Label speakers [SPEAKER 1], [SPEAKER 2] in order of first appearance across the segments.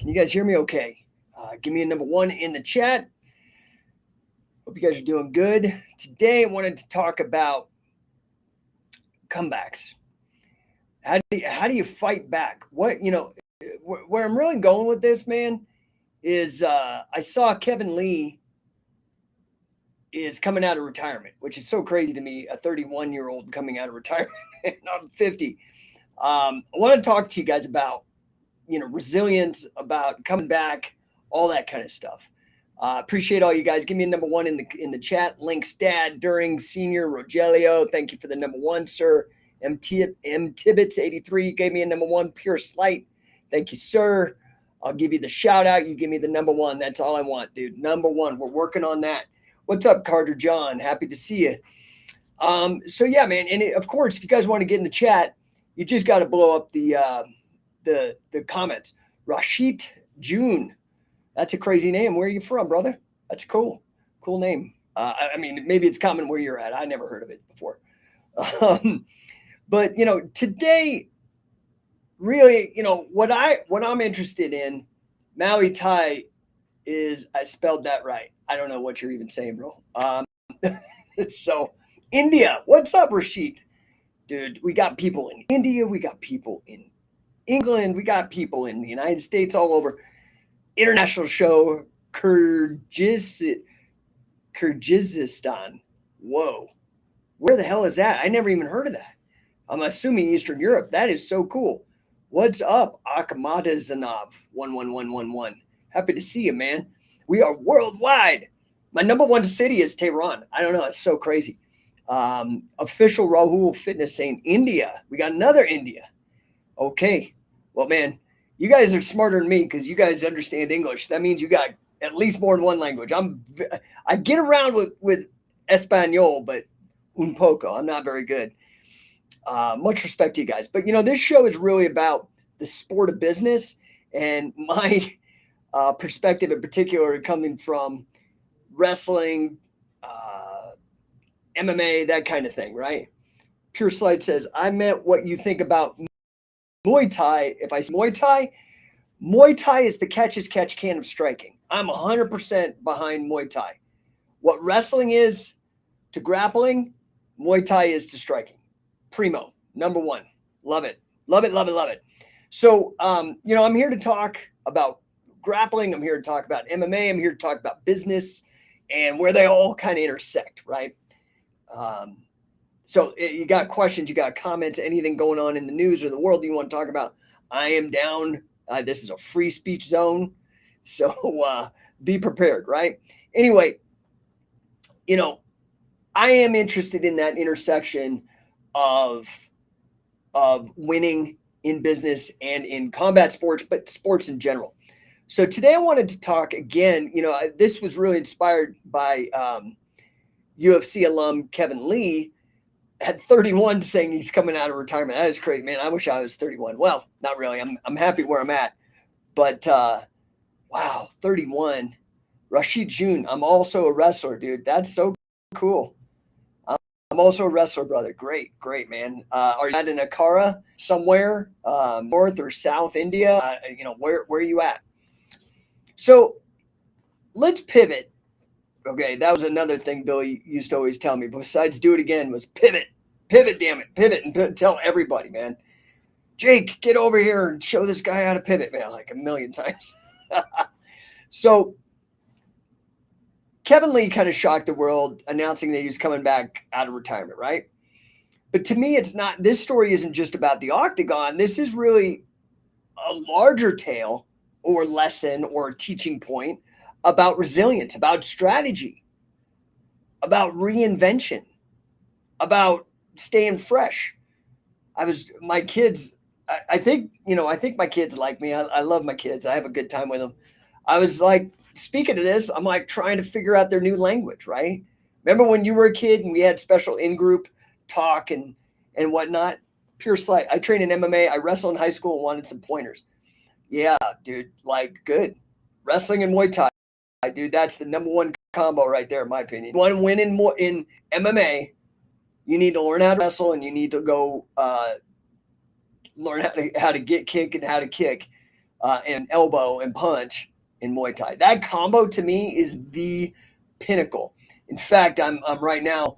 [SPEAKER 1] Can you guys hear me okay? Give me a number one in the chat. Hope you guys are doing good. Today I wanted to talk about comebacks. How do you fight back? Where I'm really going with this, man, is I saw Kevin Lee is coming out of retirement, which is so crazy to me, a 31-year-old coming out of retirement, and I'm 50. I want to talk to you guys about, resilience, about coming back, all that kind of stuff. Appreciate all you guys. Give me a number one in the chat. Link's dad during senior Rogelio. Thank you for the number one, sir. M Tibbets 83 gave me a number one. Pure Slight. Thank you, sir. I'll give you the shout out. You give me the number one. That's all I want, dude. Number one. We're working on that. What's up, Carter John? Happy to see you. So yeah, man. And of course, if you guys want to get in the chat, you just got to blow up the comments. Rashid June. That's a crazy name. Where are you from, brother? That's cool. Cool name. Maybe it's common where you're at. I never heard of it before. But today, really, what I'm interested in, Muay Thai is, I spelled that right. I don't know what you're even saying, bro. So India, what's up, Rashid? Dude, we got people in India. We got people in England. We got people in the United States, all over. International show, Kyrgyzstan. Whoa. Where the hell is that? I never even heard of that. I'm assuming Eastern Europe. That is so cool. What's up, Akhmada Zanov 11111? Happy to see you, man. We are worldwide. My number one city is Tehran. I don't know. It's so crazy. Official Rahul Fitness saying India. We got another India. Okay. Well, man, you guys are smarter than me because you guys understand English. That means you got at least more than one language. I get around with Espanol, but un poco. I'm not very good. Much respect to you guys. But, this show is really about the sport of business, and my perspective in particular coming from wrestling, MMA, that kind of thing, right? Pure Slide says, I meant what you think about Muay Thai. If I say Muay Thai is the catch as catch can of striking. I'm 100% behind Muay Thai. What wrestling is to grappling, Muay Thai is to striking. Primo, number one. Love it. Love it, love it, love it. So, I'm here to talk about grappling. I'm here to talk about MMA. I'm here to talk about business and where they all kind of intersect, right? So you got questions, you got comments, anything going on in the news or the world you want to talk about, I am down. This is a free speech zone. So be prepared, right? Anyway, I am interested in that intersection of winning in business and in combat sports, but sports in general. So today I wanted to talk again, this was really inspired by UFC alum Kevin Lee. At 31 saying he's coming out of retirement. That is great, man. I wish I was 31. Well, not really. I'm happy where I'm at. But wow, 31. Rashid June. I'm also a wrestler, dude. That's so cool. I'm also a wrestler, brother. Great, man. Are you at an Akara somewhere, north or south India? Where are you at? So let's pivot. Okay, that was another thing Billy used to always tell me, besides do it again, was pivot, damn it, pivot, and tell everybody, man. Jake, get over here and show this guy how to pivot, man, like a million times. So Kevin Lee kind of shocked the world, announcing that he was coming back out of retirement, right? But to me, this story isn't just about the Octagon. This is really a larger tale or lesson or teaching point about resilience, about strategy, about reinvention, about staying fresh. My kids, I think my kids like me. I love my kids. I have a good time with them. I was like, speaking of this, I'm like trying to figure out their new language, right? Remember when you were a kid and we had special in-group talk and whatnot? Pure Slight. I trained in MMA. I wrestled in high school and wanted some pointers. Yeah, dude, like good. Wrestling and Muay Thai. Dude, that's the number one combo right there, in my opinion. You want to win in MMA, you need to learn how to wrestle and you need to go learn how to get kick and how to kick. and elbow and punch in Muay Thai. That combo to me is the pinnacle. In fact, I'm right now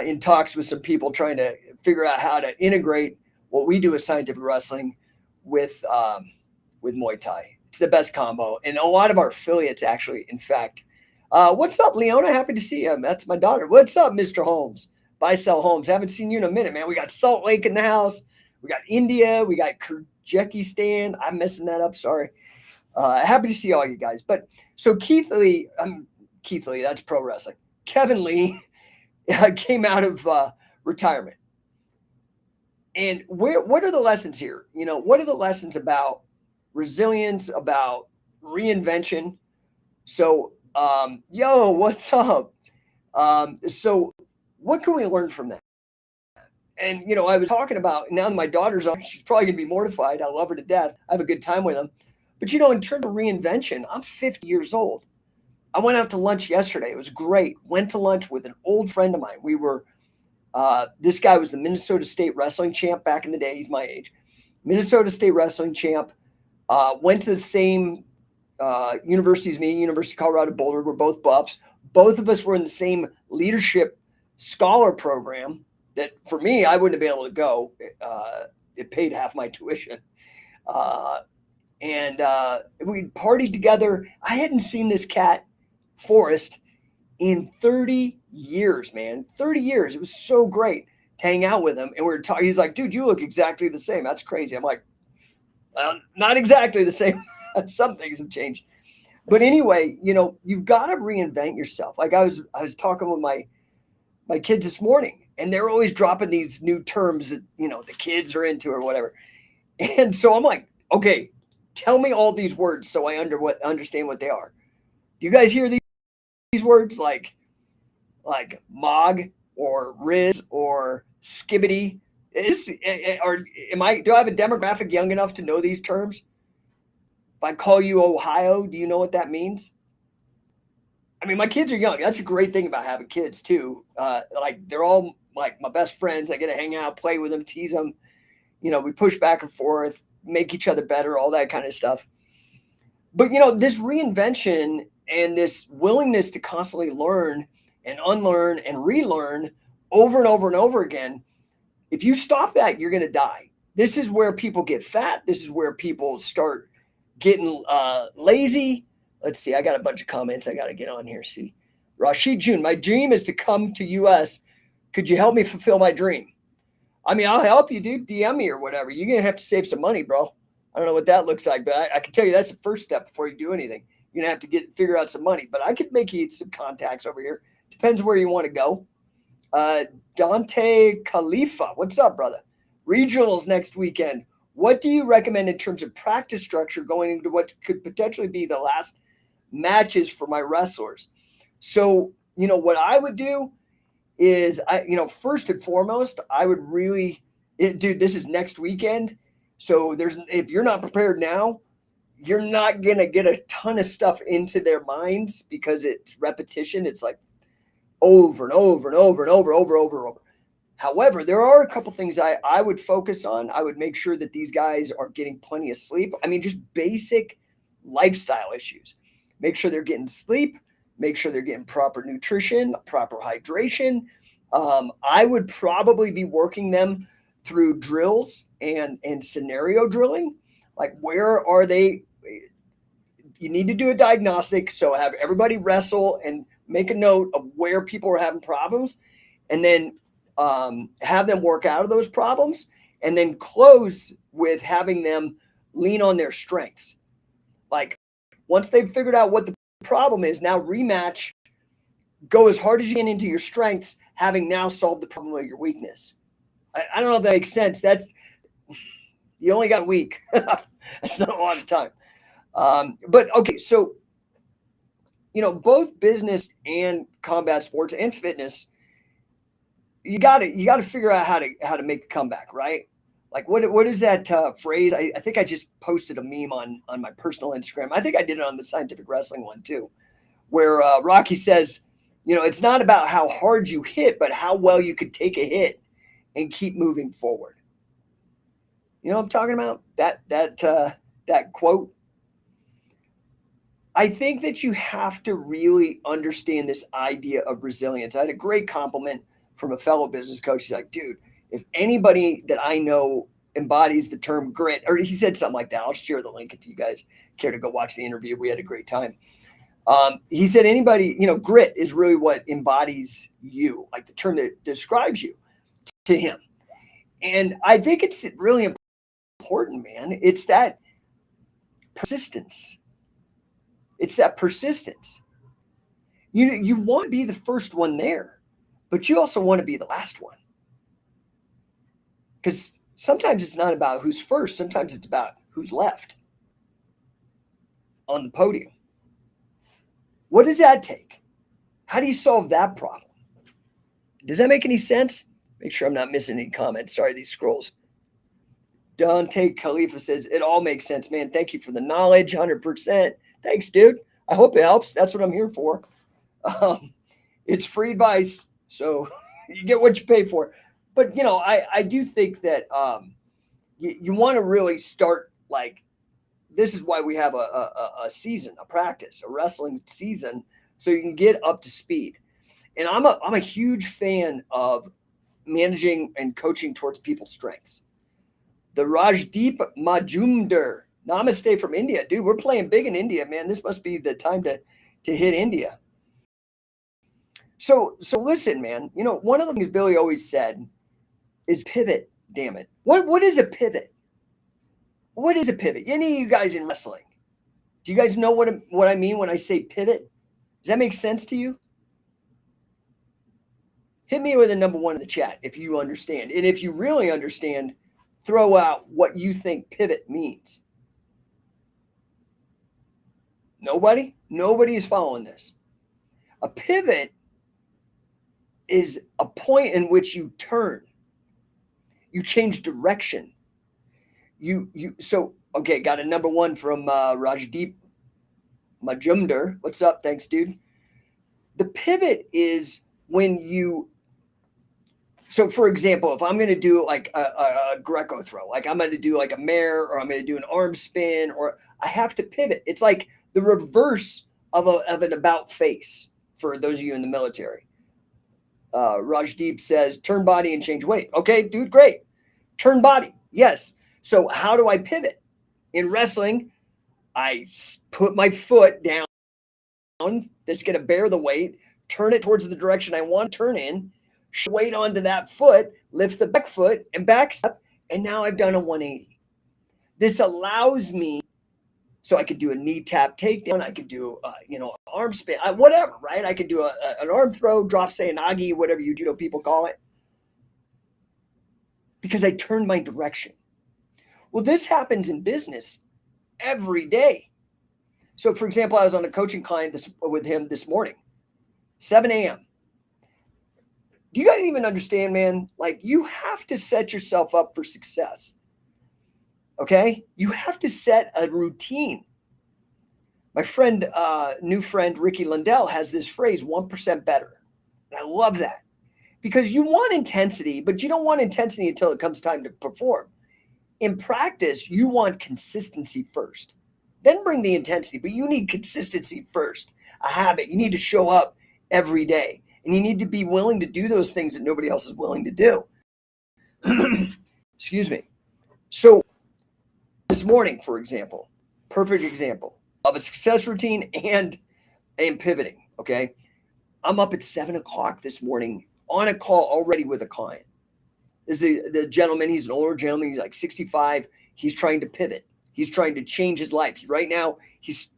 [SPEAKER 1] in talks with some people trying to figure out how to integrate what we do as scientific wrestling with Muay Thai. It's the best combo, and a lot of our affiliates actually. In fact, what's up, Leona? Happy to see you. That's my daughter. What's up, Mr. Holmes? Buy Sell Holmes. Haven't seen you in a minute, man. We got Salt Lake in the house. We got India. We got Kyrgyzstan. I'm messing that up. Sorry. Happy to see all you guys. But so Keith Lee, that's pro wrestling. Kevin Lee came out of retirement. And what are the lessons here? What are the lessons about resilience, about reinvention? So, yo, what's up? So what can we learn from that? And, I was talking about, now that my daughter's on, she's probably going to be mortified. I love her to death. I have a good time with them. But, in terms of reinvention, I'm 50 years old. I went out to lunch yesterday. It was great. Went to lunch with an old friend of mine. We were, this guy was the Minnesota State wrestling champ back in the day. He's my age. Minnesota State wrestling champ. Went to the same university as me, University of Colorado Boulder. We're both buffs. Both of us were in the same leadership scholar program that, for me, I wouldn't have been able to go. It paid half my tuition. And we partied together. I hadn't seen this cat, Forrest, in 30 years, man. 30 years. It was so great to hang out with him. And we were talking. He's like, dude, you look exactly the same. That's crazy. I'm like, not exactly the same. Some things have changed. But anyway, you've got to reinvent yourself. Like I was talking with my kids this morning, and they're always dropping these new terms that, the kids are into or whatever. And so I'm like, okay, tell me all these words so I understand what they are. Do you guys hear these words like mog or riz or skibbity? Do I have a demographic young enough to know these terms? If I call you Ohio, do you know what that means? I mean, my kids are young. That's a great thing about having kids too. They're all like my best friends. I get to hang out, play with them, tease them. We push back and forth, make each other better, all that kind of stuff. But, this reinvention and this willingness to constantly learn and unlearn and relearn over and over and over again, if you stop that, you're going to die. This is where people get fat. This is where people start getting lazy. Let's see. I got a bunch of comments I got to get on here. See, Rashid June, my dream is to come to U.S. Could you help me fulfill my dream? I mean, I'll help you, dude. DM me or whatever. You're going to have to save some money, bro. I don't know what that looks like, but I can tell you that's the first step before you do anything. You're going to have to figure out some money. But I could make you some contacts over here. Depends where you want to go. Dante Khalifa, what's up, brother? Regionals next weekend. What do you recommend in terms of practice structure going into what could potentially be the last matches for my wrestlers? So, what I would do is, first and foremost, I would dude, this is next weekend. So if you're not prepared now, you're not going to get a ton of stuff into their minds because it's repetition. It's like over and over and over and over. However, there are a couple things I would focus on. I would make sure that these guys are getting plenty of sleep. I mean, just basic lifestyle issues. Make sure they're getting sleep. Make sure they're getting proper nutrition, proper hydration. I would probably be working them through drills and scenario drilling. Like, where are they? You need to do a diagnostic. So have everybody wrestle and make a note of where people are having problems, and then have them work out of those problems, and then close with having them lean on their strengths. Like, once they've figured out what the problem is, now rematch, go as hard as you can into your strengths, having now solved the problem of your weakness. I don't know if that makes sense. You only got a week. That's not a lot of time. But okay, so, both business and combat sports and fitness, you got to figure out how to make a comeback, right? Like, what is that phrase? I think I just posted a meme on my personal Instagram. I think I did it on the Scientific Wrestling one too, where Rocky says, it's not about how hard you hit, but how well you could take a hit and keep moving forward. You know what I'm talking about? That that quote. I think that you have to really understand this idea of resilience. I had a great compliment from a fellow business coach. He's like, dude, if anybody that I know embodies the term grit, or he said something like that. I'll share the link if you guys care to go watch the interview. We had a great time. He said anybody, grit is really what embodies you, like the term that describes you to him. And I think it's really important, man. It's that persistence. It's that persistence. You want to be the first one there, but you also want to be the last one. Because sometimes it's not about who's first. Sometimes it's about who's left on the podium. What does that take? How do you solve that problem? Does that make any sense? Make sure I'm not missing any comments. Sorry, these scrolls. Dante Khalifa says, it all makes sense, man. Thank you for the knowledge, 100%. Thanks, dude. I hope it helps. That's what I'm here for. It's free advice, so you get what you pay for. But, I do think that you want to really start, like, this is why we have a season, a practice, a wrestling season, so you can get up to speed. And I'm a huge fan of managing and coaching towards people's strengths. The Rajdeep Majumdar, namaste from India. Dude, we're playing big in India, man. This must be the time to hit India. So listen, man, one of the things Billy always said is pivot, damn it. What is a pivot? What is a pivot? Any of you guys in wrestling, do you guys know what I mean when I say pivot? Does that make sense to you? Hit me with a number 1 in the chat if you understand. And if you really understand, throw out what you think pivot means. Nobody? Nobody is following this. A pivot is a point in which you turn. You change direction. Okay, got a number 1 from Rajdeep Majumdar. What's up? Thanks, dude. The pivot is when so for example, if I'm going to do like a Greco throw, like I'm going to do like a mare, or I'm going to do an arm spin, or I have to pivot. It's like the reverse of an about face for those of you in the military. Rajdeep says, turn body and change weight. Okay, dude, great. Turn body. Yes. So how do I pivot? In wrestling, I put my foot down that's going to bear the weight, turn it towards the direction I want to turn in, weight onto that foot, lift the back foot and back step, and now I've done a 180. This allows me, so I could do a knee tap takedown, I could do arm spin, whatever, right? I could do an arm throw, drop seyanagi, whatever you judo people call it, because I turned my direction. Well, this happens in business every day. So, for example, I was on a coaching client with him this morning, 7 a.m. Do you guys even understand, man? Like, you have to set yourself up for success. Okay? You have to set a routine. My friend, new friend, Ricky Lindell, has this phrase, 1% better. And I love that. Because you want intensity, but you don't want intensity until it comes time to perform. In practice, you want consistency first. Then bring the intensity, but you need consistency first. A habit. You need to show up every day. And you need to be willing to do those things that nobody else is willing to do. Excuse me. So this morning, for example, perfect example of a success routine and pivoting, okay? I'm up at 7 o'clock this morning on a call already with a client. This is the gentleman. He's an older gentleman. He's like 65. He's trying to pivot. He's trying to change his life. Right now, he's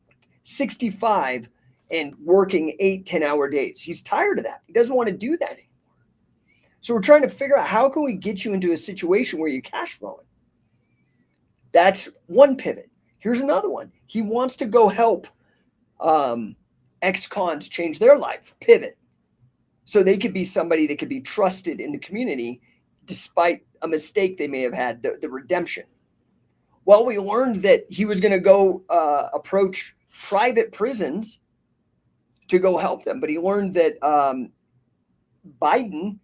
[SPEAKER 1] 65 and working 8-10-hour days. He's tired of that. He doesn't want to do that anymore. So we're trying to figure out, how can we get you into a situation where you're cash flowing? That's one pivot. Here's another one. He wants to go help ex-cons change their life. Pivot. So they could be somebody that could be trusted in the community despite a mistake they may have had, the redemption. Well, we learned that he was going to go approach private prisons to go help them. But he learned that Biden,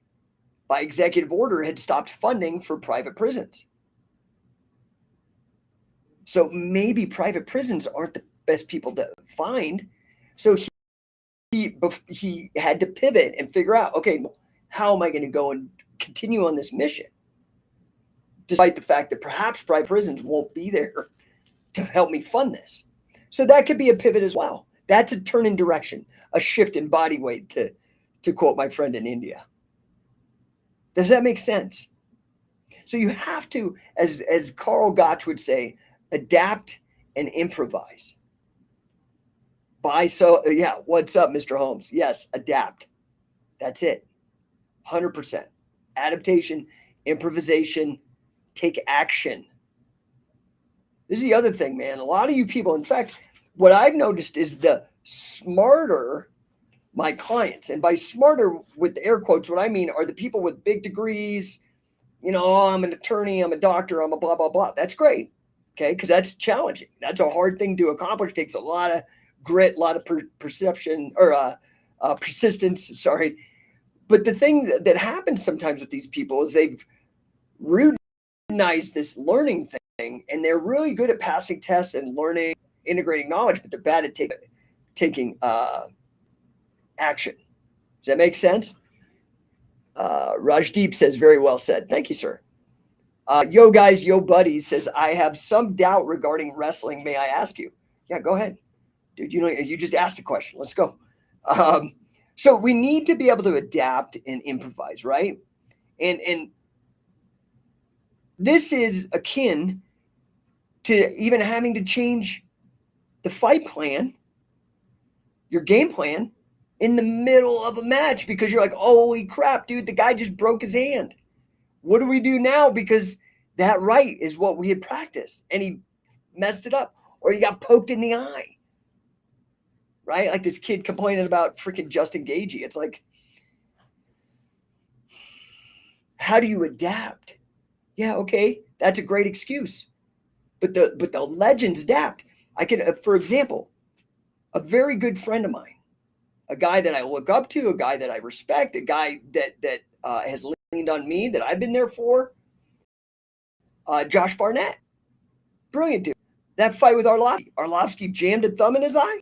[SPEAKER 1] by executive order, had stopped funding for private prisons. So maybe private prisons aren't the best people to find. So he had to pivot and figure out, okay, how am I going to go and continue on this mission? Despite the fact that perhaps private prisons won't be there to help me fund this. So that could be a pivot as well. That's a turn in direction, a shift in body weight, to quote my friend in India. Does that make sense? So you have to, as Carl Gotch would say, adapt and improvise. What's up, Mr. Holmes? Yes, adapt. That's it. 100%. Adaptation, improvisation, take action. This is the other thing, man. A lot of you people, in fact, what I've noticed is the smarter my clients, and by smarter with air quotes, what I mean are the people with big degrees. I'm an attorney, I'm a doctor, I'm a blah, blah, blah. That's great. Okay. Because that's challenging. That's a hard thing to accomplish. It takes a lot of grit, a lot of perception or persistence. Sorry. But the thing that happens sometimes with these people is they've routinized this learning thing, and they're really good at passing tests and learning, integrating knowledge, but they're bad at taking action. Does that make sense? Rajdeep says, very well said. Thank you, sir. Yo guys, yo buddies says, I have some doubt regarding wrestling. May I ask you? Yeah, go ahead. Dude, you just asked a question. Let's go. So we need to be able to adapt and improvise, right? And this is akin to even having to change the fight plan, your game plan, in the middle of a match because you're like, holy crap, dude, the guy just broke his hand. What do we do now? Because that right is what we had practiced and he messed it up, or he got poked in the eye, right? Like this kid complaining about freaking Justin Gagey. It's like, how do you adapt? Yeah, okay, that's a great excuse. But the legends adapt. I can, for example, a very good friend of mine, a guy that I look up to, a guy that I respect, a guy that has leaned on me, that I've been there for, Josh Barnett. Brilliant dude. That fight with Arlovsky jammed a thumb in his eye.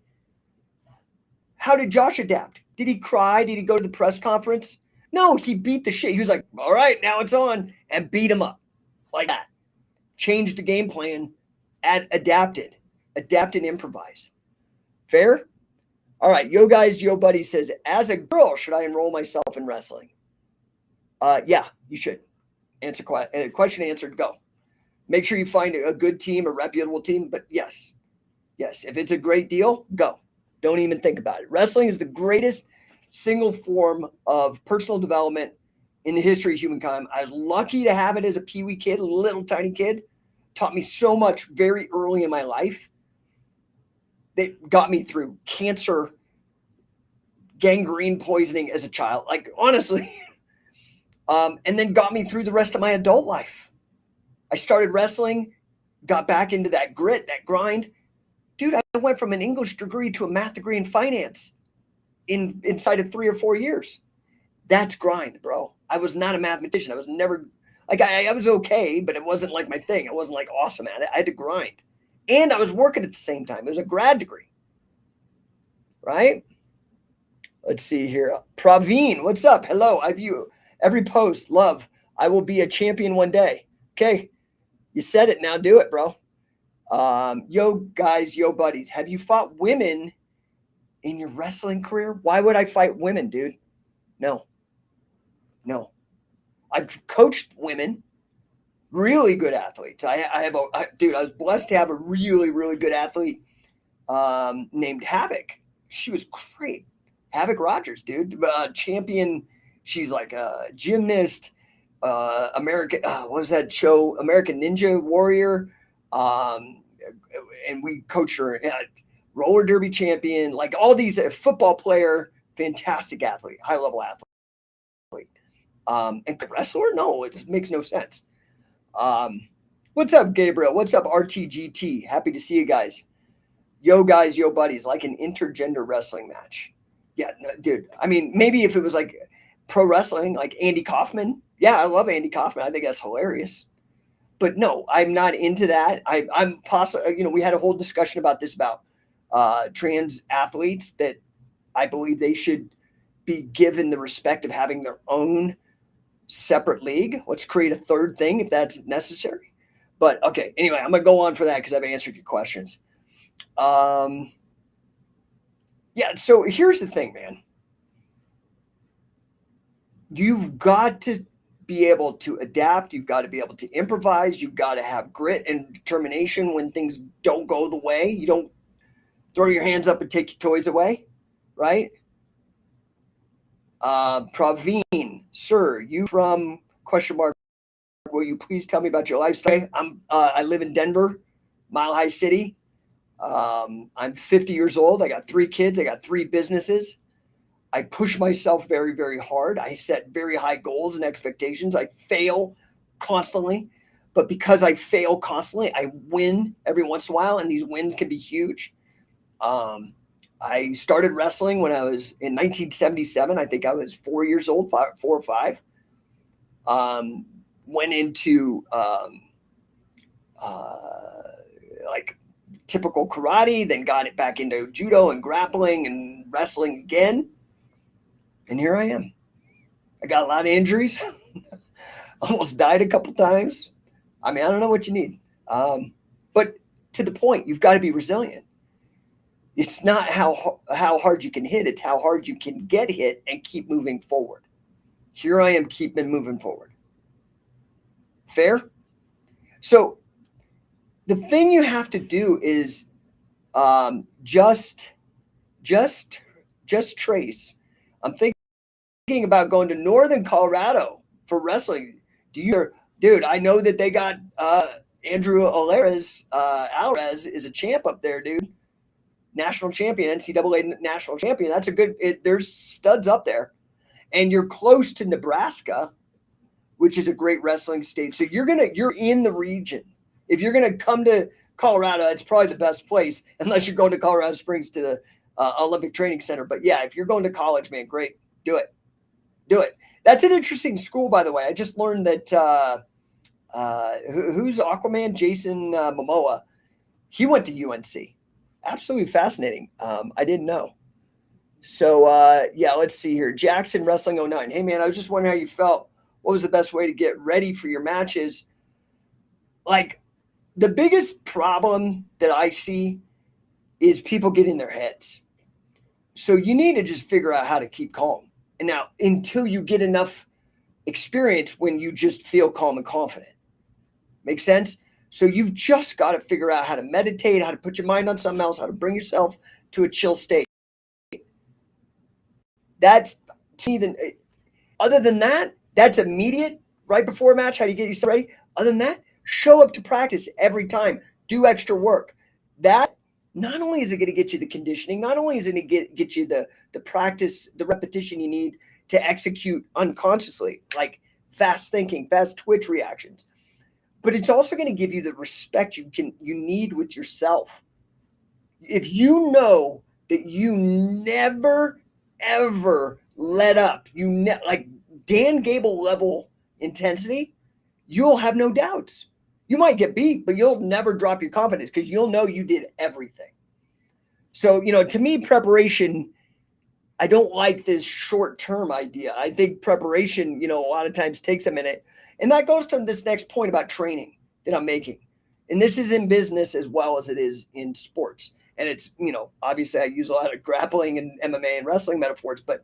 [SPEAKER 1] How did Josh adapt? Did he cry? Did he go to the press conference? No, he beat the shit. He was like, all right, now it's on, and beat him up like that. Changed the game plan, adapted, adapt and improvise. Fair? All right, yo guys, yo buddy says, as a girl, should I enroll myself in wrestling? Yeah, you should. Question answered, go. Make sure you find a good team, a reputable team, but yes, if it's a great deal, go. Don't even think about it. Wrestling is the greatest single form of personal development in the history of humankind. I was lucky to have it as a peewee kid, a little tiny kid. Taught me so much very early in my life. They got me through cancer, gangrene poisoning as a child, like honestly, and then got me through the rest of my adult life. I started wrestling, got back into that grit, that grind. Dude, I went from an English degree to a math degree in finance inside of 3 or 4 years. That's grind, bro. I was not a mathematician. I was never, like, I was okay, but it wasn't like my thing. I wasn't like awesome at it. I had to grind. And I was working at the same time. It was a grad degree, right? Let's see here. Praveen, what's up? Hello. I view every post. Love. I will be a champion one day. Okay. You said it. Now do it, bro. Yo guys, yo buddies. Have you fought women in your wrestling career? Why would I fight women, dude? No. I've coached women. Really good athletes. I was blessed to have a really, really good athlete named Havoc. She was great. Havoc Rogers, dude. Champion. She's like a gymnast, American, what was that show? American Ninja Warrior. And we coached her, roller derby champion, like all these, football player, fantastic athlete, high level athlete. And wrestler? No, it just makes no sense. What's up, Gabriel? What's up, RTGT? Happy to see you guys. Yo guys, yo buddies, like an intergender wrestling match. Yeah, no, dude. I mean, maybe if it was like pro wrestling, like Andy Kaufman. Yeah, I love Andy Kaufman. I think that's hilarious. but no, I'm not into that. I'm possibly, we had a whole discussion about this, about trans athletes, that I believe they should be given the respect of having their own separate league. Let's create a third thing if that's necessary. But okay, anyway, I'm gonna go on for that because I've answered your questions. Yeah, so here's the thing, man. You've got to be able to adapt. You've got to be able to improvise. You've got to have grit and determination when things don't go the way. You don't throw your hands up and take your toys away, right? Praveen, sir, you from ? Will you please tell me about your lifestyle? I live in Denver, Mile High City. I'm 50 years old. I got 3 kids. I got 3 businesses. I push myself very, very hard. I set very high goals and expectations. I fail constantly, but because I fail constantly, I win every once in a while, and these wins can be huge. I started wrestling when I was in 1977. I think I was 4 years old, 4 or 5. Went into like typical karate, then got it back into judo and grappling and wrestling again. And here I am. I got a lot of injuries. Almost died a couple times. I mean, I don't know what you need. But to the point, you've got to be resilient. It's not how hard you can hit. It's how hard you can get hit and keep moving forward. Here I am, keeping moving forward. Fair? So the thing you have to do is just trace. I'm thinking about going to Northern Colorado for wrestling. Dude, I know that they got Andrew Alvarez is a champ up there, dude. National champion, NCAA national champion. That's a good, there's studs up there. And you're close to Nebraska, which is a great wrestling state. So you're in the region. If you're going to come to Colorado, it's probably the best place, unless you're going to Colorado Springs to the Olympic Training Center. But yeah, if you're going to college, man, great. Do it. That's an interesting school, by the way. I just learned that who's Aquaman? Jason Momoa. He went to UNC. Absolutely fascinating. I didn't know. So, yeah, let's see here. Jackson Wrestling 09. Hey, man, I was just wondering how you felt. What was the best way to get ready for your matches? Like, the biggest problem that I see is people get in their heads. So you need to just figure out how to keep calm. And now, until you get enough experience when you just feel calm and confident. Make sense? So you've just got to figure out how to meditate, how to put your mind on something else, how to bring yourself to a chill state. That's other than that, that's immediate. Right before a match, how do you get yourself ready? Other than that, show up to practice every time. Do extra work. That not only is it going to get you the conditioning, not only is it going to get you the practice, the repetition you need to execute unconsciously, like fast thinking, fast twitch reactions, but it's also going to give you the respect you need with yourself. If you know that you never, ever let up, like Dan Gable level intensity, you'll have no doubts. You might get beat, but you'll never drop your confidence because you'll know you did everything. So, to me, preparation, I don't like this short-term idea. I think preparation, a lot of times takes a minute. And that goes to this next point about training that I'm making. And this is in business as well as it is in sports. And it's, obviously I use a lot of grappling and MMA and wrestling metaphors, but,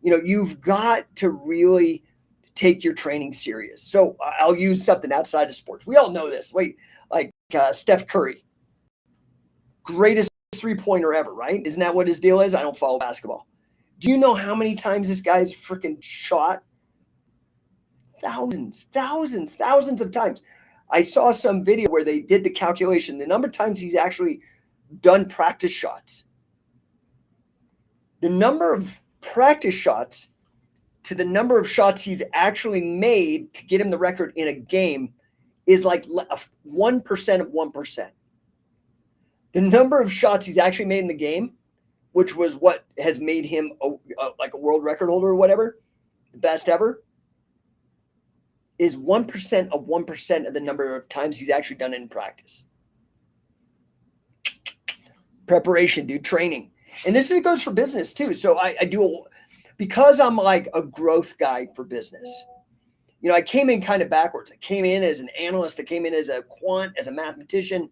[SPEAKER 1] you've got to really take your training serious. So I'll use something outside of sports. We all know this. Like Steph Curry, greatest three-pointer ever, right? Isn't that what his deal is? I don't follow basketball. Do you know how many times this guy's freaking shot? Thousands of times. I saw some video where they did the calculation, the number of times he's actually done practice shots. The number of practice shots to the number of shots he's actually made to get him the record in a game is like 1% of 1%. The number of shots he's actually made in the game, which was what has made him like a world record holder or whatever, the best ever, is 1% of 1% of the number of times he's actually done it in practice. Preparation, dude, training. And this goes for business too. So I do, because I'm like a growth guy for business. You know, I came in kind of backwards. I came in as an analyst. I came in as a quant, as a mathematician,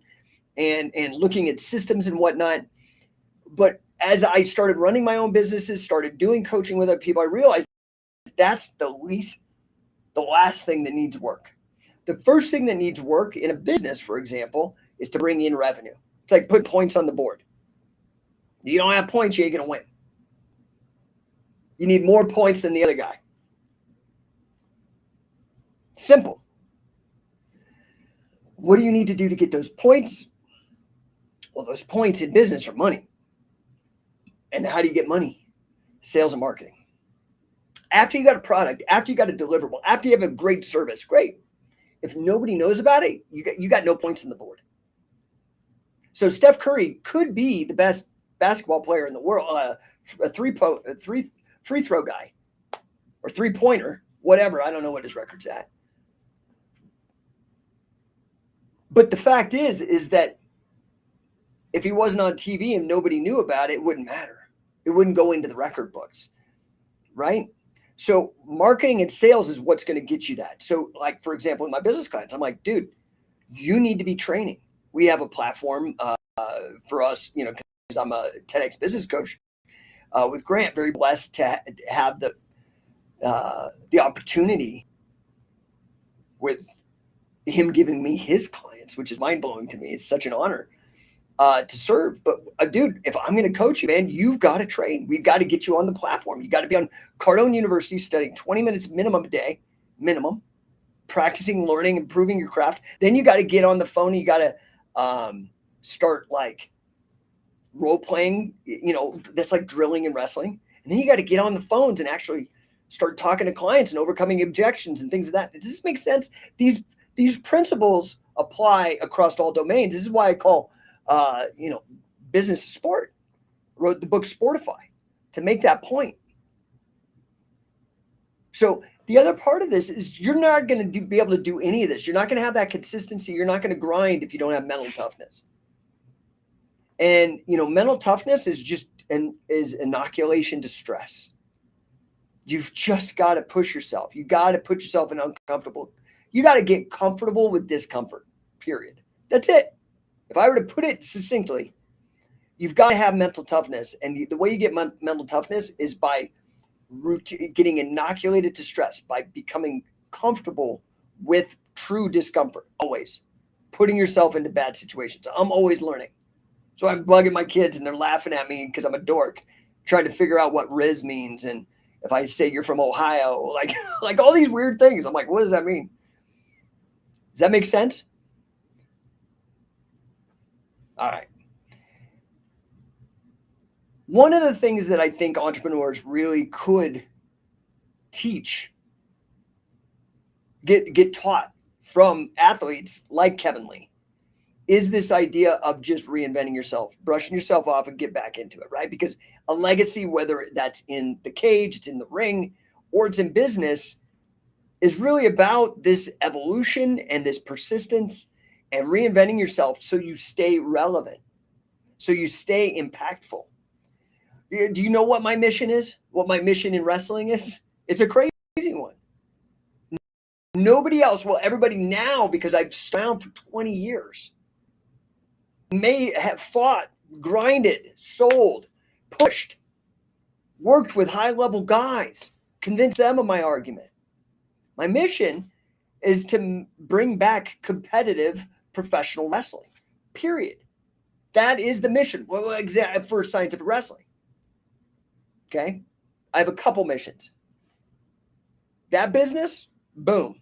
[SPEAKER 1] and looking at systems and whatnot. But as I started running my own businesses, started doing coaching with other people, I realized that's the last thing that needs work. The first thing that needs work in a business, for example, is to bring in revenue. It's like put points on the board. You don't have points, you ain't going to win. You need more points than the other guy. Simple. What do you need to do to get those points? Well, those points in business are money. And how do you get money? Sales and marketing. After you got a product, after you got a deliverable, after you have a great service, great. If nobody knows about it, you got no points on the board. So Steph Curry could be the best basketball player in the world, a free throw guy, or three-pointer, whatever. I don't know what his record's at. But the fact is that if he wasn't on TV and nobody knew about it, it wouldn't matter. It wouldn't go into the record books, right? So marketing and sales is what's going to get you that. So like, for example, with my business clients, I'm like, dude, you need to be training. We have a platform for us, you know, because I'm a 10X business coach with Grant, very blessed to have the opportunity with him giving me his clients, which is mind-blowing to me. It's such an honor to serve. But dude, if I'm going to coach you, man, you've got to train. We've got to get you on the platform. You got to be on Cardone University studying 20 minutes minimum a day, practicing, learning, improving your craft. Then you got to get on the phone. You got to start like role playing, you know, that's like drilling and wrestling. And then you got to get on the phones and actually start talking to clients and overcoming objections and things of that. Does this make sense? These principles apply across all domains. This is why I call, business sport. Wrote the book Sportify to make that point. So the other part of this is you're not going to be able to do any of this. You're not going to have that consistency. You're not going to grind if you don't have mental toughness. And, you know, mental toughness is just is inoculation to stress. You've just got to push yourself. You got to put yourself in uncomfortable. You got to get comfortable with discomfort, period. That's it. If I were to put it succinctly, you've got to have mental toughness. And the way you get mental toughness is by getting inoculated to stress, by becoming comfortable with true discomfort, always putting yourself into bad situations. I'm always learning. So I'm bugging my kids and they're laughing at me because I'm a dork trying to figure out what Riz means. And if I say you're from Ohio, like all these weird things, I'm like, what does that mean? Does that make sense? All right. One of the things that I think entrepreneurs really could teach, get taught from athletes like Kevin Lee, is this idea of just reinventing yourself, brushing yourself off and get back into it, right? Because a legacy, whether that's in the cage, it's in the ring, or it's in business, is really about this evolution and this persistence and reinventing yourself so you stay relevant, so you stay impactful. Do you know what my mission is? What my mission in wrestling is? It's a crazy one. Nobody else, well, everybody now, because I've around for 20 years, may have fought, grinded, sold, pushed, worked with high-level guys, convinced them of my argument. My mission is to bring back competitive professional wrestling, period. That is the mission for scientific wrestling. Okay? I have a couple missions. That business, boom.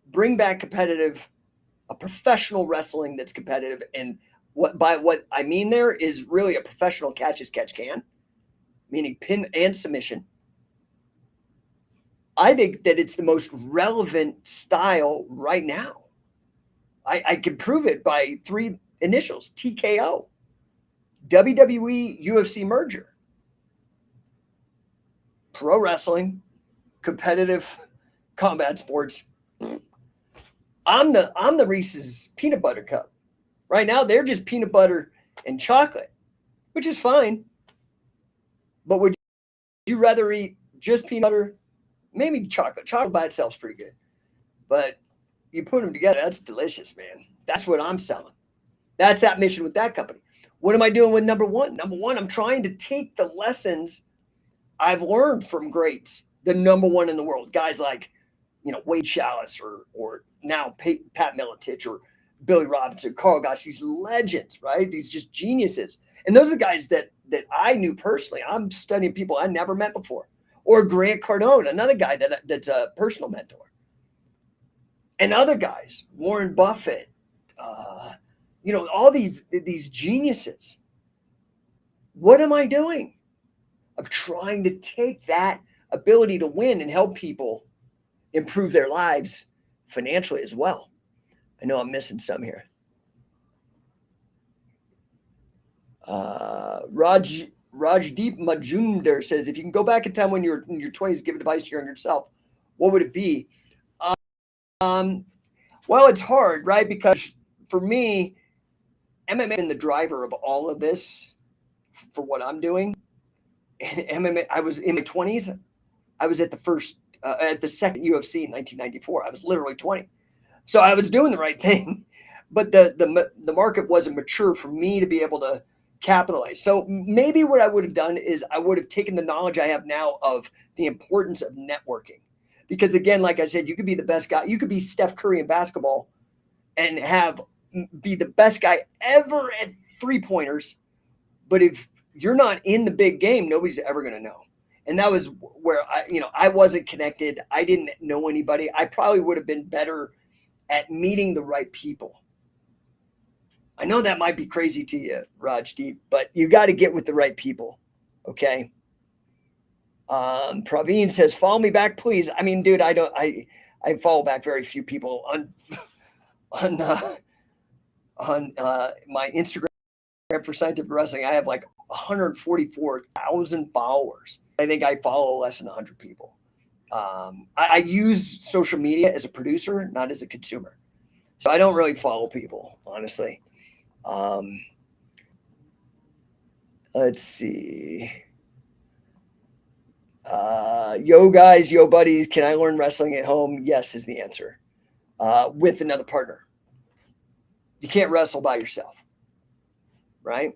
[SPEAKER 1] Bring back a professional wrestling that's competitive. And what I mean there is really a professional catch as catch can, meaning pin and submission. I think that it's the most relevant style right now. I can prove it by 3 initials, TKO, WWE, UFC merger. Pro wrestling, competitive combat sports, I'm the Reese's peanut butter cup. Right now, they're just peanut butter and chocolate, which is fine. But would you rather eat just peanut butter? Maybe chocolate. Chocolate by itself is pretty good. But you put them together, that's delicious, man. That's what I'm selling. That's that mission with that company. What am I doing with number one? Number one, I'm trying to take the lessons I've learned from greats, the number one in the world, guys like, Wade Chalice or now Pat Miletich or Billy Robinson, Carl Gotch, these legends, right? These just geniuses. And those are guys that I knew personally. I'm studying people I never met before. Or Grant Cardone, another guy that's a personal mentor. And other guys, Warren Buffett, all these geniuses. What am I doing? I'm trying to take that ability to win and help people improve their lives financially as well. I know I'm missing some here. Rajdeep Majumdar says, if you can go back in time when you're in your 20s, give advice to your younger self, what would it be? Well, it's hard, right? Because for me, MMA has been the driver of all of this for what I'm doing. And MMA, I was in my 20s. I was at the second UFC in 1994. I was literally 20. So I was doing the right thing, but the market wasn't mature for me to be able to capitalize. So maybe what I would have done is I would have taken the knowledge I have now of the importance of networking. Because again, like I said, you could be the best guy. You could be Steph Curry in basketball and be the best guy ever at 3-pointers. But if you're not in the big game, nobody's ever going to know. And that was where I wasn't connected. I didn't know anybody. I probably would have been better at meeting the right people. I know that might be crazy to you, Rajdeep, but you got to get with the right people. Okay. Praveen says, follow me back, please. I mean, dude, I follow back very few people on my Instagram for Scientific Wrestling. I have like 144,000 followers. I think I follow less than 100 people. I use social media as a producer, not as a consumer. So I don't really follow people, honestly. Let's see. Yo guys, yo buddies, can I learn wrestling at home? Yes is the answer. With another partner. You can't wrestle by yourself, right?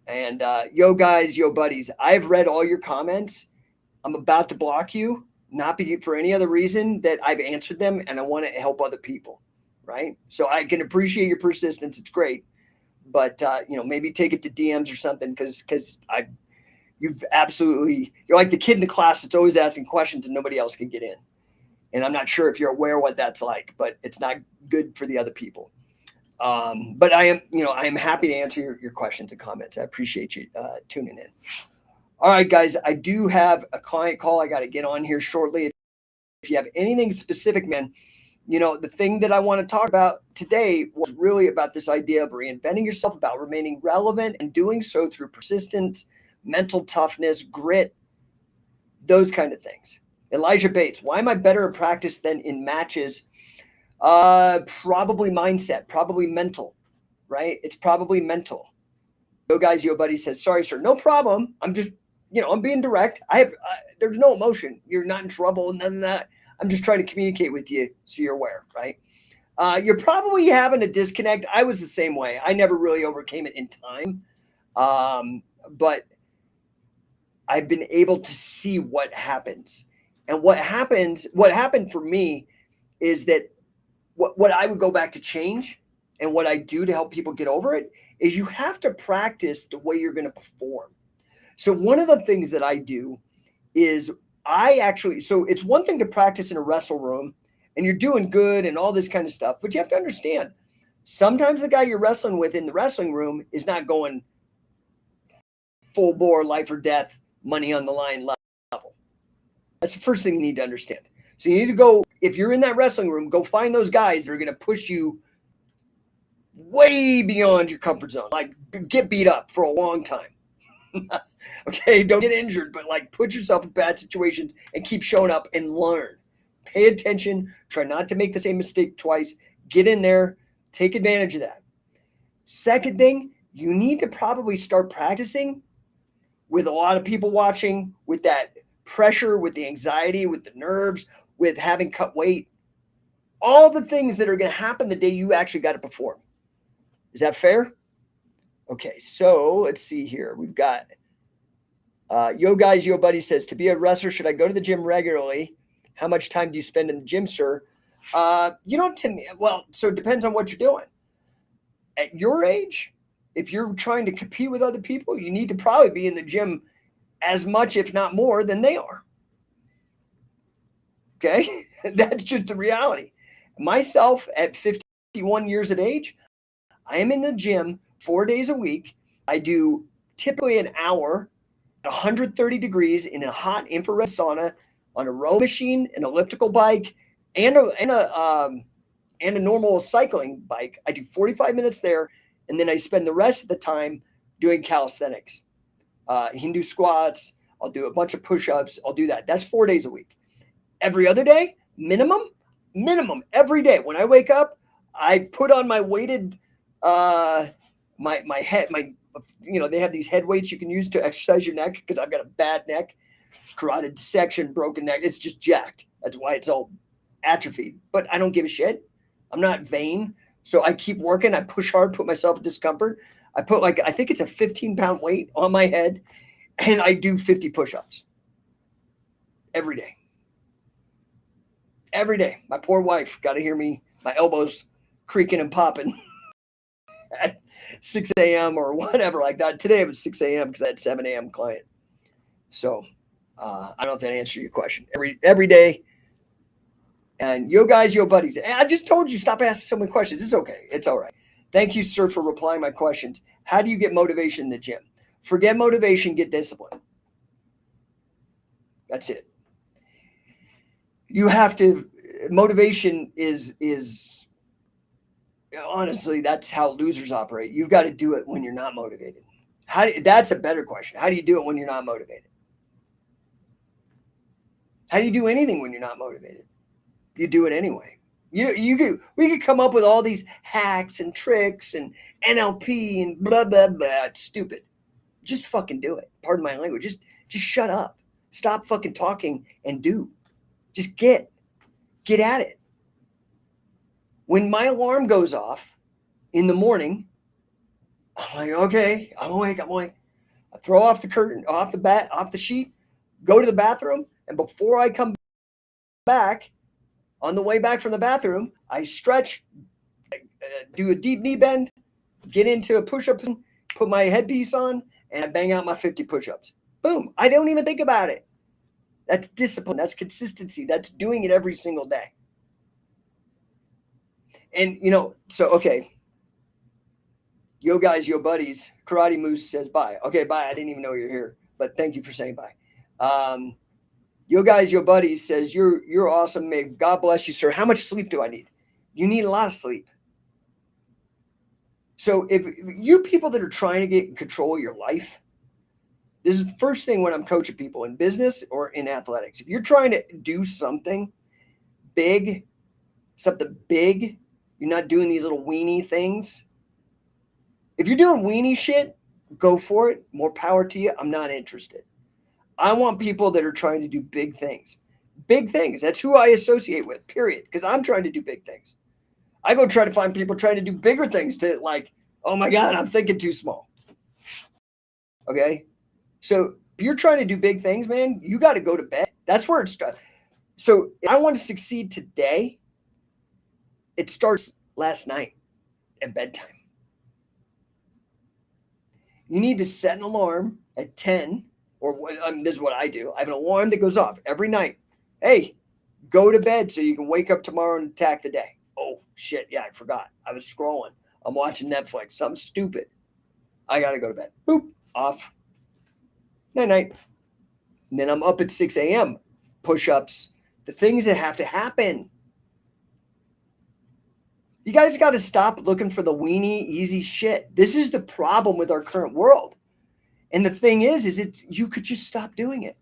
[SPEAKER 1] And yo guys, yo buddies, I've read all your comments. I'm about to block you, not for any other reason that I've answered them, and I want to help other people, right? So I can appreciate your persistence. It's great. But, maybe take it to DMs or something because you're like the kid in the class that's always asking questions and nobody else can get in. And I'm not sure if you're aware what that's like, but it's not good for the other people. But I am happy to answer your questions and comments. I appreciate you tuning in. All right, guys, I do have a client call I got to get on here shortly. If you have anything specific, man, the thing that I want to talk about today was really about this idea of reinventing yourself, about remaining relevant and doing so through persistence, mental toughness, grit, those kind of things. Elijah Bates, why am I better at practice than in matches? Probably mindset, probably mental, right? It's probably mental. Yo guys, yo buddy says, sorry, sir. No problem. I'm just, I'm being direct. There's no emotion. You're not in trouble. None of that. I'm just trying to communicate with you so you're aware, right? You're probably having a disconnect. I was the same way. I never really overcame it in time. But I've been able to see what happens. And what happened for me is that what I would go back to change and what I do to help people get over it is you have to practice the way you're going to perform. So one of the things that I do is so it's one thing to practice in a wrestle room and you're doing good and all this kind of stuff, but you have to understand sometimes the guy you're wrestling with in the wrestling room is not going full bore, life or death, money on the line level. That's the first thing you need to understand. So you need to go, if you're in that wrestling room, go find those guys that are going to push you way beyond your comfort zone, like get beat up for a long time. Okay, don't get injured, but like put yourself in bad situations and keep showing up and learn. Pay attention. Try not to make the same mistake twice. Get in there. Take advantage of that. Second thing, you need to probably start practicing with a lot of people watching, with that pressure, with the anxiety, with the nerves, with having cut weight. All the things that are going to happen the day you actually got to perform. Is that fair? Okay, so let's see here. We've got Yo Guys, Yo Buddy says, to be a wrestler, should I go to the gym regularly? How much time do you spend in the gym, sir? To me, well, so it depends on what you're doing. At your age, if you're trying to compete with other people, you need to probably be in the gym as much, if not more, than they are. Okay? That's just the reality. Myself, at 51 years of age, I am in the gym 4 days a week. I do typically an hour at 130 degrees in a hot infrared sauna on a row machine, an elliptical bike, and a normal cycling bike. I do 45 minutes there, and then I spend the rest of the time doing calisthenics, Hindu squats. I'll do a bunch of push-ups. I'll do that. That's 4 days a week. Every other day, minimum, every day. When I wake up, I put on my weighted, they have these head weights you can use to exercise your neck, because I've got a bad neck, carotid section, broken neck. It's just jacked. That's why it's all atrophied. But I don't give a shit. I'm not vain. So I keep working. I push hard, put myself in discomfort. I put I think it's a 15-pound weight on my head, and I do 50 push-ups every day. Every day. My poor wife got to hear me, my elbows creaking and popping at 6 a.m. or whatever like that. Today it was 6 a.m. because I had 7 a.m. client. So I don't know if that answered your question. Every day. And Yo Guys, Yo Buddies. I just told you, stop asking so many questions. It's okay. It's all right. Thank you, sir, for replying my questions. How do you get motivation in the gym? Forget motivation, get discipline. That's it. You have to, motivation is honestly, that's how losers operate. You've got to do it when you're not motivated. That's a better question. How do you do it when you're not motivated? How do you do anything when you're not motivated? You do it anyway. We could come up with all these hacks and tricks and NLP and blah, blah, blah. It's stupid. Just fucking do it. Pardon my language. Just shut up. Stop fucking talking and do. Just get at it. When my alarm goes off in the morning, I'm like, okay, I'm awake. I throw off the curtain, off the sheet, go to the bathroom, and before I come back, on the way back from the bathroom, I stretch, do a deep knee bend, get into a push-up, put my headpiece on, and I bang out my 50 push-ups. Boom. I don't even think about it. That's discipline. That's consistency. That's doing it every single day. And, okay. Yo Guys, Yo Buddies. Karate Moose says bye. Okay, bye. I didn't even know you're here, but thank you for saying bye. Yo Guys, Yo Buddies says, you're awesome. May God bless you, sir. How much sleep do I need? You need a lot of sleep. So if you people that are trying to get in control of your life, this is the first thing when I'm coaching people in business or in athletics. If you're trying to do something big, you're not doing these little weenie things. If you're doing weenie shit, go for it. More power to you. I'm not interested. I want people that are trying to do big things. Big things. That's who I associate with, period. Because I'm trying to do big things. I go try to find people trying to do bigger things to oh my God, I'm thinking too small. Okay? So if you're trying to do big things, man, you got to go to bed. That's where it starts. So if I want to succeed today, it starts last night at bedtime. You need to set an alarm at 10, this is what I do. I have an alarm that goes off every night. Hey, go to bed so you can wake up tomorrow and attack the day. Oh, shit. Yeah, I forgot. I was scrolling. I'm watching Netflix. Something stupid. I got to go to bed. Boop. Off. Night-night. And then I'm up at 6 a.m. Push-ups. The things that have to happen. You guys got to stop looking for the weenie, easy shit. This is the problem with our current world. And the thing is you could just stop doing it.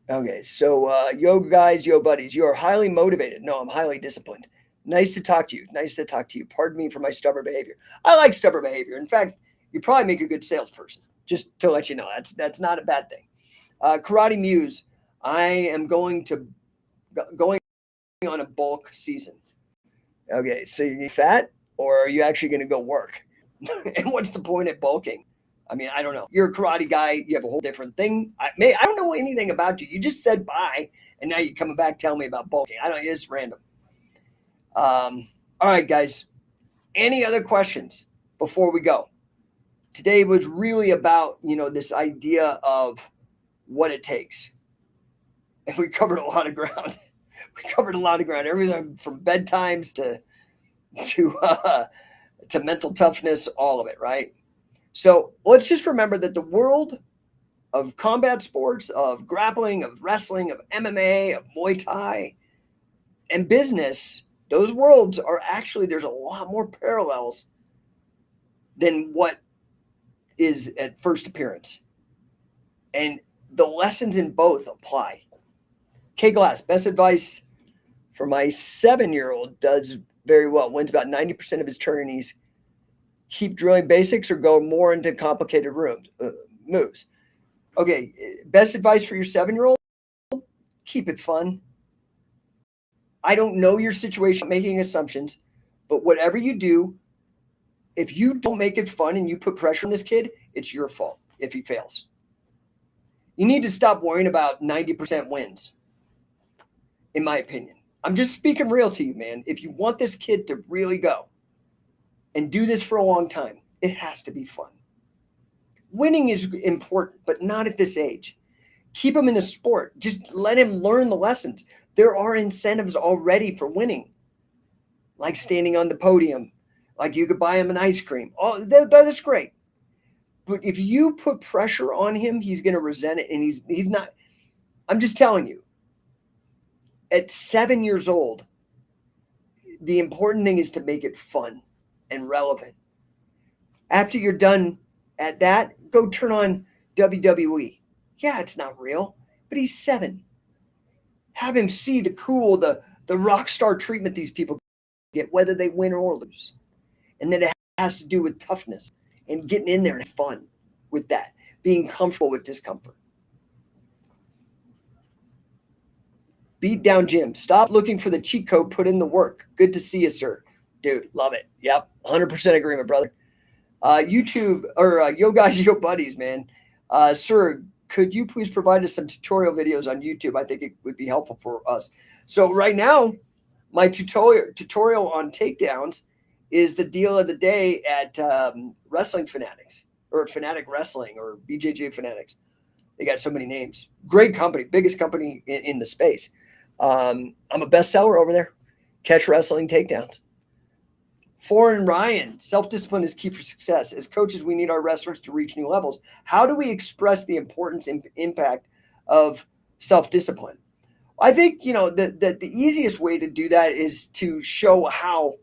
[SPEAKER 1] Okay, so yo guys, yo buddies, you are highly motivated. No, I'm highly disciplined. Nice to talk to you. Nice to talk to you. Pardon me for my stubborn behavior. I like stubborn behavior. In fact, you probably make a good salesperson. Just to let you know, that's not a bad thing. Karate Muse, I am going on a bulk season. Okay, so you're fat, or are you actually going to go work? And what's the point of bulking? I mean, I don't know. You're a karate guy. You have a whole different thing. I don't know anything about you. You just said bye, and now you're coming back telling me about bulking. I don't. It's random. All right, guys. Any other questions before we go? Today was really about this idea of what it takes, and we covered a lot of ground. We covered a lot of ground. Everything from bedtimes to mental toughness, all of it, right? So let's just remember that the world of combat sports, of grappling, of wrestling, of MMA, of Muay Thai, and business, those worlds are actually, there's a lot more parallels than what is at first appearance. And the lessons in both apply. K Glass, best advice for my 7-year-old, does very well, wins about 90% of his tourneys. Keep drilling basics or go more into complicated moves. Okay, best advice for your 7-year-old, keep it fun. I don't know your situation, making assumptions, but whatever you do, if you don't make it fun and you put pressure on this kid, it's your fault if he fails. You need to stop worrying about 90% wins, in my opinion. I'm just speaking real to you, man. If you want this kid to really go and do this for a long time, it has to be fun. Winning is important, but not at this age. Keep him in the sport. Just let him learn the lessons. There are incentives already for winning, like standing on the podium, like you could buy him an ice cream. Oh, that is great. But if you put pressure on him, he's going to resent it, and he's not. I'm just telling you, at 7 years old, the important thing is to make it fun and relevant. After you're done at that, go turn on WWE. Yeah, it's not real, but he's 7. Have him see the rock star treatment these people get, whether they win or lose. And then it has to do with toughness and getting in there and fun with that, being comfortable with discomfort. Beat down Jim. Stop looking for the cheat code. Put in the work. Good to see you, sir. Dude, love it. Yep, 100% agreement, brother. YouTube, or yo guys, yo buddies, man. Sir, could you please provide us some tutorial videos on YouTube? I think it would be helpful for us. So right now, my tutorial on takedowns is the deal of the day at Wrestling Fanatics, or Fanatic Wrestling, or BJJ Fanatics. They got so many names. Great company, biggest company in the space. I'm a bestseller over there. Catch wrestling takedowns. Foreign Ryan, self-discipline is key for success. As coaches, we need our wrestlers to reach new levels. How do we express the importance and impact of self-discipline? I think, the easiest way to do that is to show how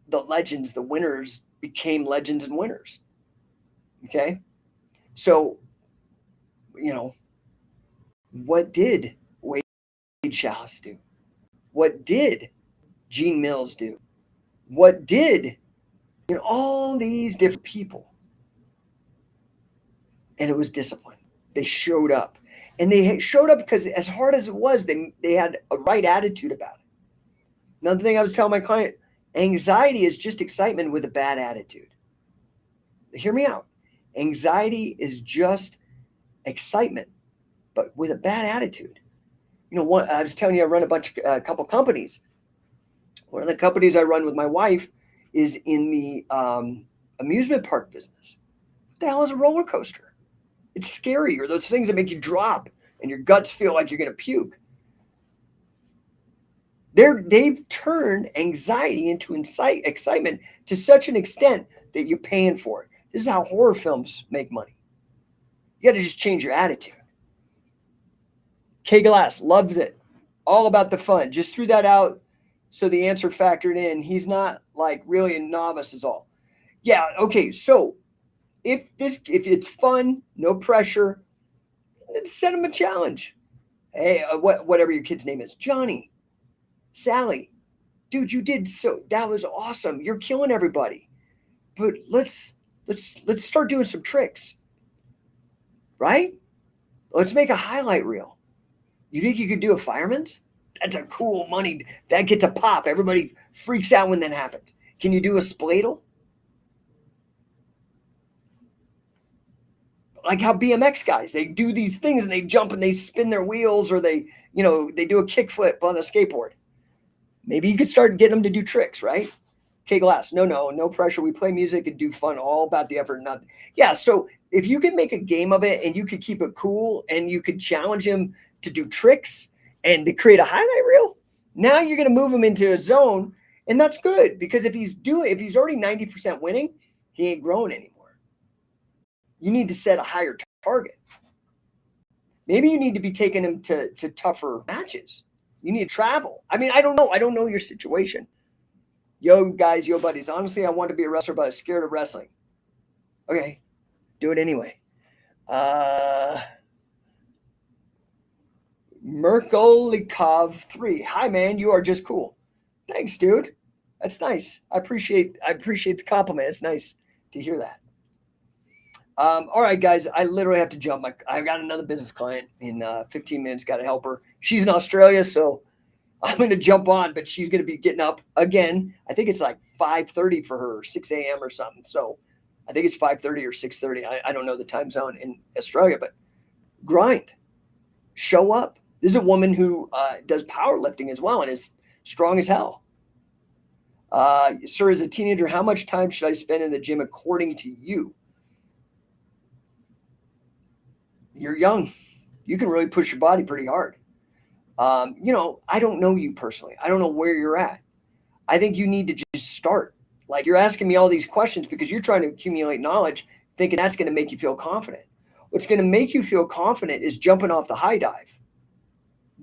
[SPEAKER 1] the legends, the winners, became legends and winners. Okay? So, what did Wade Chalice do? What did Gene Mills do? What did all these different people? And it was discipline. They showed up. And they showed up because as hard as it was, they had a right attitude about it. Another thing I was telling my client, anxiety is just excitement with a bad attitude. Hear me out. Anxiety is just excitement, but with a bad attitude. I was telling you, I run a couple companies. One of the companies I run with my wife is in the amusement park business. What the hell is a roller coaster? It's scary, or those things that make you drop and your guts feel like you're going to puke. They've turned anxiety into excitement to such an extent that you're paying for it. This is how horror films make money. You got to just change your attitude. K Glass loves it. All about the fun. Just threw that out so the answer factored in. He's not like really a novice is all. Yeah, okay. So if it's fun, no pressure, Set them a challenge. Hey, whatever your kid's name is, Johnny, Sally, dude, that was awesome. You're killing everybody. But let's start doing some tricks, right? Let's make a highlight reel. You think you could do a fireman's? That's a cool money. That gets a pop. Everybody freaks out when that happens. Can you do a spladle? Like how BMX guys, they do these things and they jump and they spin their wheels, or they do a kickflip on a skateboard. Maybe you could start getting them to do tricks, right? Okay, Glass. No pressure. We play music and do fun, all about the effort. Yeah. So if you could make a game of it and you could keep it cool and you could challenge him to do tricks and to create a highlight reel, now you're going to move him into a zone, and that's good, because if he's already 90% winning, he ain't growing anymore. You need to set a higher target. Maybe you need to be taking him to tougher matches. You need to travel. I mean, I don't know. I don't know your situation. Yo, guys, yo, buddies. Honestly, I want to be a wrestler, but I'm scared of wrestling. Okay, do it anyway. Merkolikov 3. Hi, man. You are just cool. Thanks, dude. That's nice. I appreciate the compliment. It's nice to hear that. All right, guys. I literally have to jump. I've got another business client in 15 minutes. Got to help her. She's in Australia, so I'm going to jump on, but she's going to be getting up again. I think it's like 5:30 for her, 6 a.m. or something. So I think it's 5:30 or 6:30. I don't know the time zone in Australia, but grind. Show up. This is a woman who does powerlifting as well and is strong as hell. Sir, as a teenager, how much time should I spend in the gym according to you? You're young. You can really push your body pretty hard. I don't know you personally. I don't know where you're at. I think you need to just start. Like, you're asking me all these questions because you're trying to accumulate knowledge, thinking that's going to make you feel confident. What's going to make you feel confident is jumping off the high dive,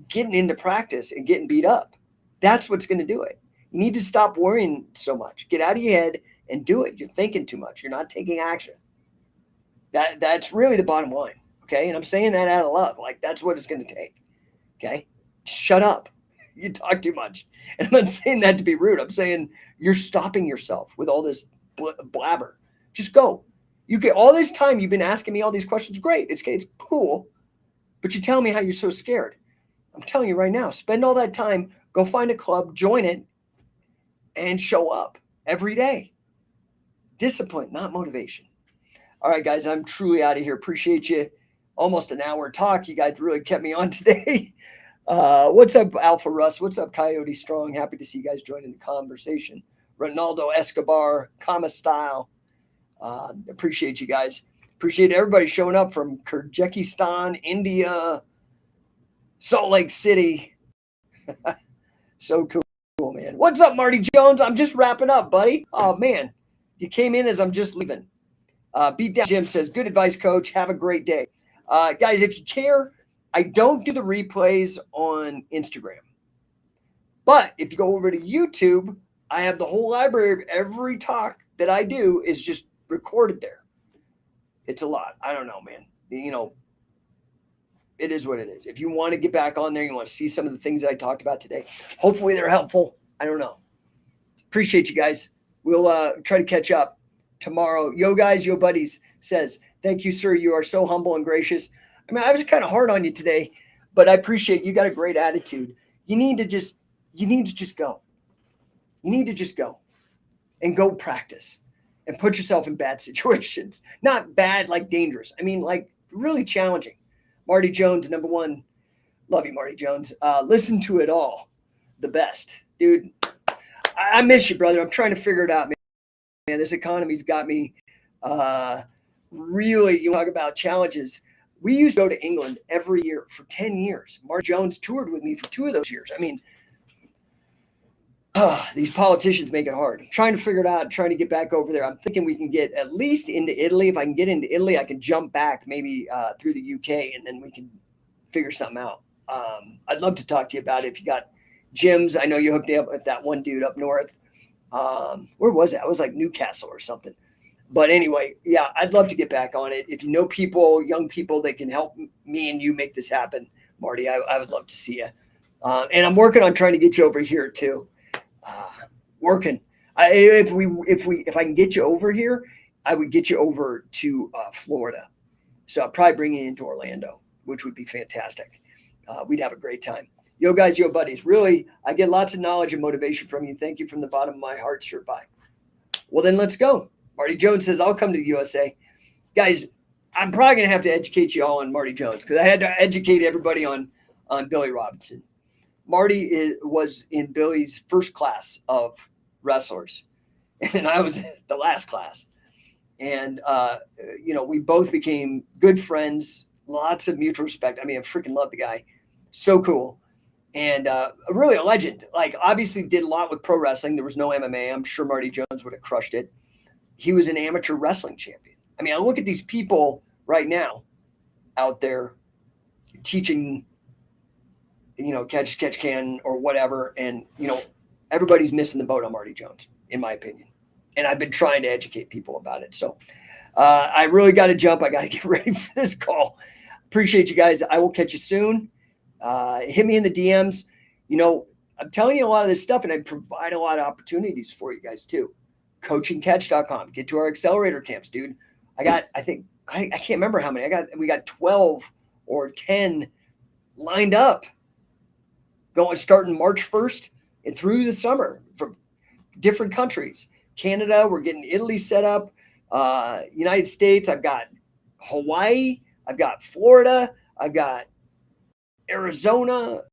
[SPEAKER 1] getting into practice and getting beat up. That's what's going to do it. You need to stop worrying so much. Get out of your head and do it. You're thinking too much. You're not taking action. That's really the bottom line. Okay. And I'm saying that out of love. Like, that's what it's going to take. Okay. Shut up. You talk too much. And I'm not saying that to be rude. I'm saying you're stopping yourself with all this blabber. Just go. You get all this time. You've been asking me all these questions. Great. It's cool. But you tell me how you're so scared. I'm telling you right now, spend all that time, go find a club, join it, and show up every day. Discipline, not motivation. All right, guys, I'm truly out of here. Appreciate you. Almost an hour talk. You guys really kept me on today. What's up, Alpha Russ? What's up, Coyote Strong? Happy to see you guys joining the conversation. Ronaldo Escobar, Kama Style. Appreciate you guys. Appreciate everybody showing up from Kyrgyzstan, India, Salt Lake City. So cool, man. What's up, Marty Jones? I'm just wrapping up, buddy. Oh, man. You came in as I'm just leaving. Beat Down Jim says, good advice, coach. Have a great day. Guys, if you care, I don't do the replays on Instagram. But if you go over to YouTube, I have the whole library of every talk that I do is just recorded there. It's a lot. I don't know, man. It is what it is. If you want to get back on there, you want to see some of the things I talked about today, hopefully they're helpful. I don't know. Appreciate you guys. We'll try to catch up tomorrow. Yo, guys, yo, buddies says, thank you, sir. You are so humble and gracious. I mean, I was kind of hard on you today, but I appreciate you. Got a great attitude. You need to just go. You need to just go and go practice and put yourself in bad situations. Not bad, like dangerous. I mean, like really challenging. Marty Jones, number one. Love you, Marty Jones. Listen to it all. The best. Dude, I miss you, brother. I'm trying to figure it out, man. This economy's got me really, you talk about challenges. We used to go to England every year for 10 years. Marty Jones toured with me for 2 of those years. I mean, these politicians make it hard. I'm trying to figure it out, trying to get back over there. I'm thinking we can get at least into Italy. If I can get into Italy, I can jump back maybe through the UK, and then we can figure something out. I'd love to talk to you about it. If you got gyms, I know you hooked me up with that one dude up north. Where was that? It was like Newcastle or something. But anyway, yeah, I'd love to get back on it. If you know people, young people that can help me and you make this happen, Marty, I would love to see you. And I'm working on trying to get you over here too. Working. If I can get you over here, I would get you over to Florida. So I'll probably bring you into Orlando, which would be fantastic. We'd have a great time. Yo, guys, yo, buddies. Really, I get lots of knowledge and motivation from you. Thank you from the bottom of my heart, sir. Bye. Well, then let's go. Marty Jones says, I'll come to the USA. Guys, I'm probably going to have to educate you all on Marty Jones because I had to educate everybody on Billy Robinson. Marty was in Billy's first class of wrestlers, and I was the last class. And, we both became good friends, lots of mutual respect. I mean, I freaking love the guy. So cool. And really a legend. Like, obviously did a lot with pro wrestling. There was no MMA. I'm sure Marty Jones would have crushed it. He was an amateur wrestling champion. I mean, I look at these people right now out there teaching, catch can or whatever. And, everybody's missing the boat on Marty Jones, in my opinion. And I've been trying to educate people about it. So I really got to jump. I got to get ready for this call. Appreciate you guys. I will catch you soon. Hit me in the DMs. I'm telling you a lot of this stuff, and I provide a lot of opportunities for you guys too. CoachingCatch.com. Get to our accelerator camps, dude. I can't remember how many. We got 12 or 10 lined up starting March 1st and through the summer from different countries. Canada, we're getting Italy set up. United States, I've got Hawaii, I've got Florida, I've got Arizona,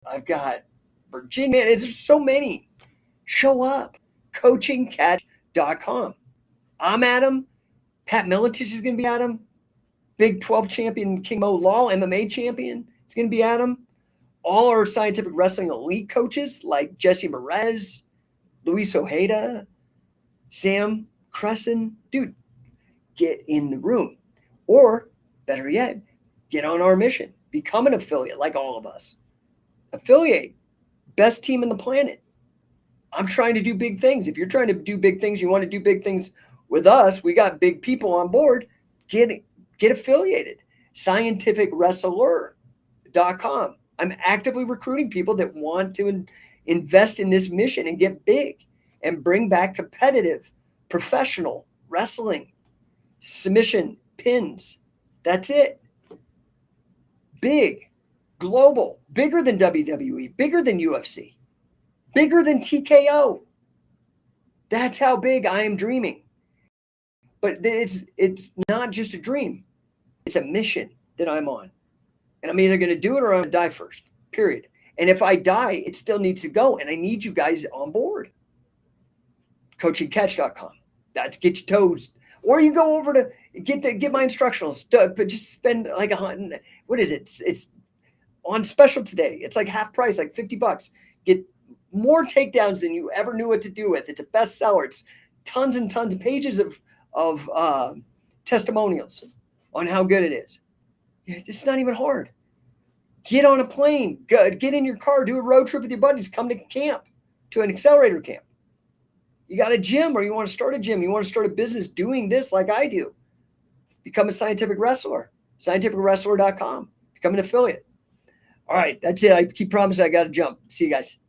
[SPEAKER 1] I've got Virginia. There's so many. Show up. CoachingCatch.com. I'm Adam. Pat Miletich is going to be Adam. Big 12 champion King Mo Law, MMA champion, is going to be Adam. All our scientific wrestling elite coaches like Jesse Perez, Luis Ojeda, Sam Crescent. Dude, get in the room. Or, better yet, get on our mission. Become an affiliate like all of us. Affiliate. Best team on the planet. I'm trying to do big things. If you're trying to do big things, you want to do big things with us, we got big people on board. Get affiliated. Scientificwrestler.com. I'm actively recruiting people that want to invest in this mission and get big and bring back competitive, professional wrestling, submission, pins. That's it. Big, global, bigger than WWE, bigger than UFC, bigger than TKO. That's how big I am dreaming. But it's not just a dream. It's a mission that I'm on. And I'm either going to do it or I'm going to die first, period. And if I die, it still needs to go. And I need you guys on board. CoachingCatch.com. That's get your toes. Or you go over to get my instructionals. But just spend like what is it? It's on special today. It's like half price, like $50. Get more takedowns than you ever knew what to do with. It's a bestseller. It's tons and tons of pages of testimonials on how good it is. It's not even hard. Get on a plane, get in your car, do a road trip with your buddies, come to camp, to an accelerator camp. You got a gym or you want to start a gym, you want to start a business doing this like I do. Become a scientific wrestler, scientificwrestler.com. Become an affiliate. All right, that's it. I keep promising I got to jump. See you guys.